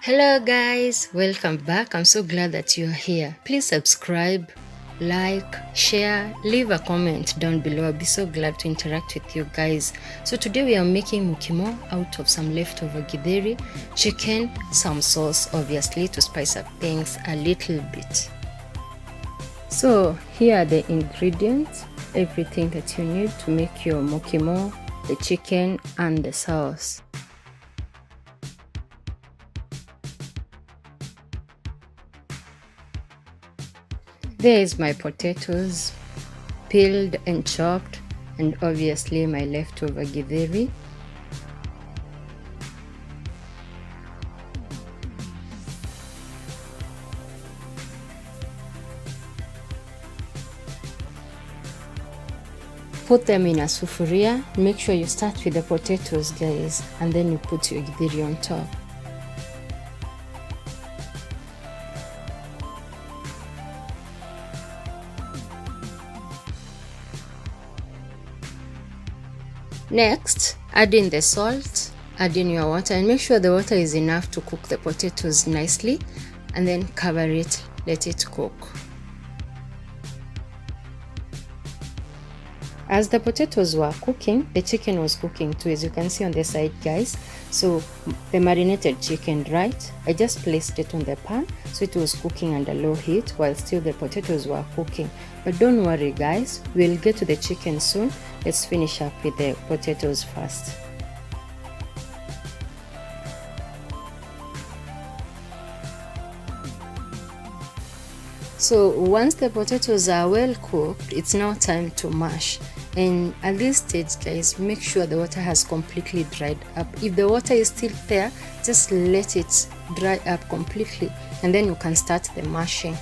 Hello, guys, welcome back. I'm so glad that you're here. Please subscribe, like, share, leave a comment down below. I'll be so glad to interact with you guys. So, today we are making mukimo out of some leftover githeri chicken, some sauce, obviously, to spice up things a little bit. So, here are the ingredients, everything that you need to make your mukimo, the chicken, and the sauce. There is my potatoes, peeled and chopped, and obviously my leftover githeri. Put them in a sufuria. Make sure you start with the potatoes, guys, and then you put your githeri on top. Next, add in the salt, add in your water, and make sure the water is enough to cook the potatoes nicely, and then cover it, let it cook. As the potatoes were cooking, the chicken was cooking too, as you can see on the side, guys. So the marinated chicken, right? I just placed it on the pan, so it was cooking under low heat while still the potatoes were cooking. But don't worry, guys, we'll get to the chicken soon. Let's finish up with the potatoes first. So once the potatoes are well cooked, it's now time to mash. And at this stage, guys, make sure the water has completely dried up. If the water is still there, just let it dry up completely, and then you can start the mashing.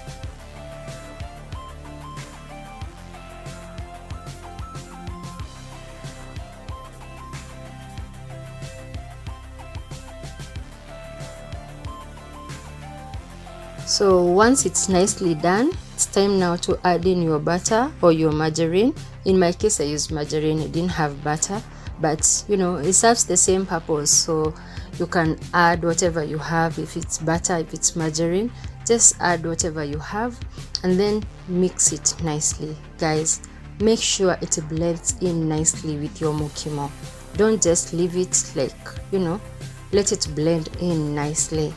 So once it's nicely done, it's time now to add in your butter or your margarine. In my case, I used margarine. I didn't have butter, but you know, it serves the same purpose. So you can add whatever you have. If it's butter, if it's margarine, just add whatever you have and then mix it nicely. Guys, make sure it blends in nicely with your mukimo. Don't just leave it like, you know, let it blend in nicely.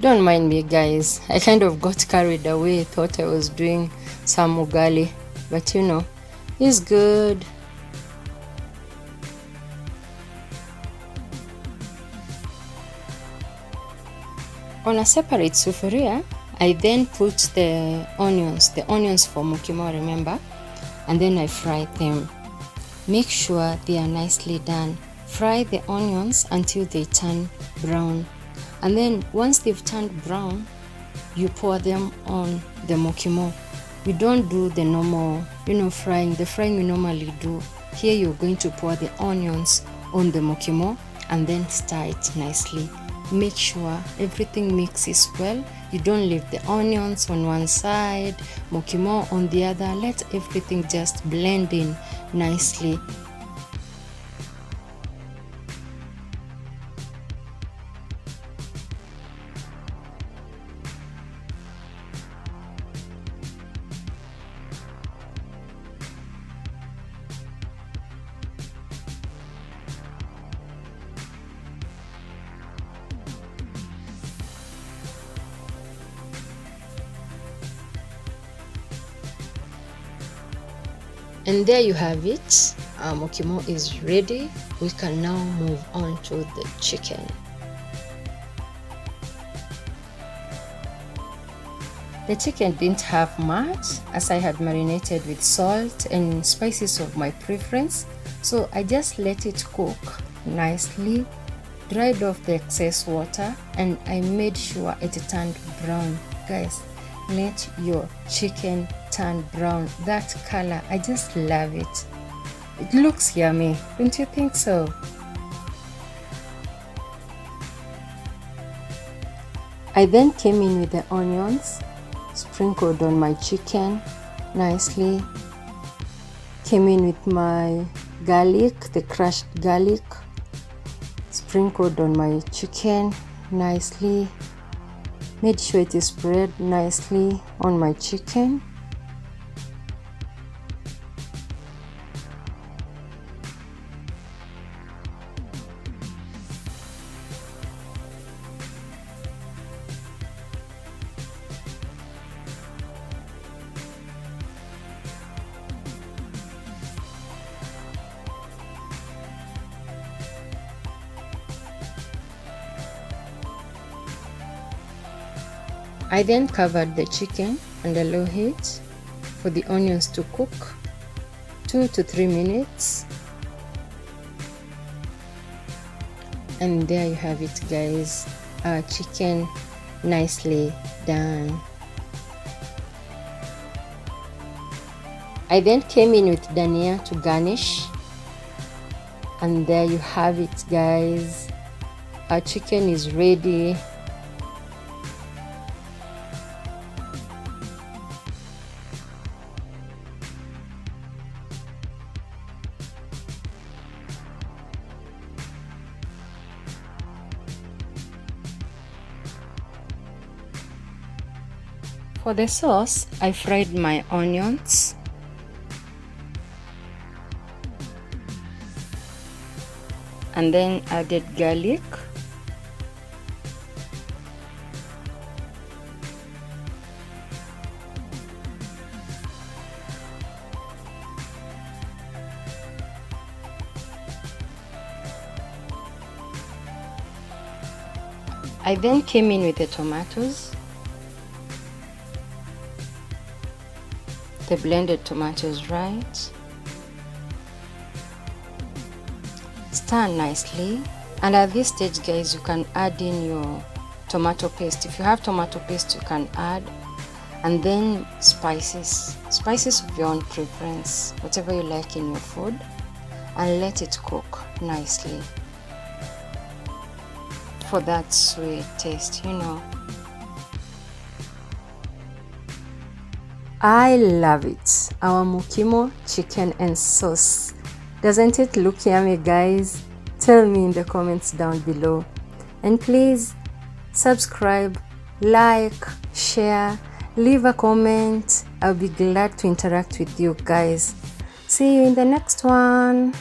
Don't mind me, guys. I kind of got carried away, thought I was doing some ugali, but you know, it's good. On a separate sufuria, I then put the onions for mukimo, remember? And then I fry them. Make sure they are nicely done. Fry the onions until they turn brown. And then once they've turned brown, you pour them on the mukimo. You don't do the normal, frying, the frying we normally do. Here you're going to pour the onions on the mukimo and then stir it nicely. Make sure everything mixes well. You don't leave the onions on one side, mukimo on the other. Let everything just blend in nicely. And there you have it. Our mukimo is ready. We can now move on to the chicken. The chicken didn't have much, as I had marinated with salt and spices of my preference, so I just let it cook nicely, dried off the excess water, and I made sure it turned brown. Guys, let your chicken turn brown. That color, I just love it. It looks yummy, don't you think so? I then came in with the onions, sprinkled on my chicken nicely, came in with my garlic, the crushed garlic, sprinkled on my chicken nicely, made sure it is spread nicely on my chicken. I then covered the chicken on a low heat for the onions to cook 2 to 3 minutes. And there you have it, guys, our chicken nicely done. I then came in with dhania to garnish, and there you have it, guys, our chicken is ready. For the sauce, I fried my onions, and then added garlic, I then came in with the tomatoes, the blended tomatoes, right? Stir nicely, and at this stage, guys, you can add in your tomato paste. If you have tomato paste, you can add, and then spices of your own preference, whatever you like in your food, and let it cook nicely for that sweet taste, you know. I love it. Our mukimo chicken and sauce. Doesn't it look yummy, guys? Tell me in the comments down below. And please subscribe, like, share, leave a comment. I'll be glad to interact with you guys. See you in the next one.